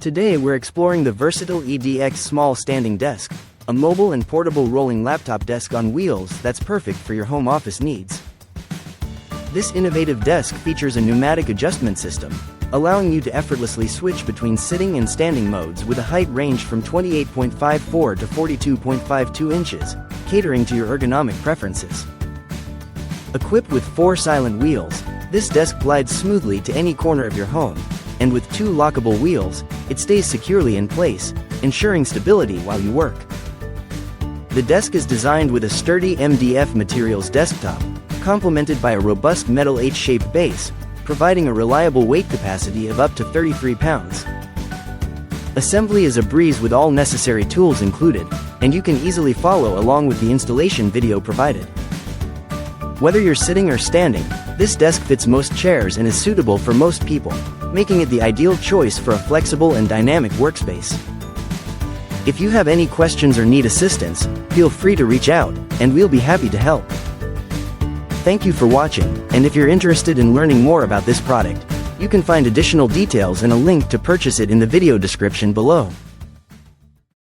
Today we're exploring the versatile EDX Small Standing Desk, a mobile and portable rolling laptop desk on wheels that's perfect for your home office needs. This innovative desk features a pneumatic adjustment system, allowing you to effortlessly switch between sitting and standing modes with a height range from 28.54 to 42.52 inches, catering to your ergonomic preferences. Equipped with 4 silent wheels, this desk glides smoothly to any corner of your home, and with 2 lockable wheels, it stays securely in place, ensuring stability while you work. The desk is designed with a sturdy MDF materials desktop, complemented by a robust metal H-shaped base, providing a reliable weight capacity of up to 33 pounds. Assembly is a breeze with all necessary tools included, and you can easily follow along with the installation video provided. Whether you're sitting or standing, this desk fits most chairs and is suitable for most people, making it the ideal choice for a flexible and dynamic workspace. If you have any questions or need assistance, feel free to reach out, and we'll be happy to help. Thank you for watching, and if you're interested in learning more about this product, you can find additional details and a link to purchase it in the video description below.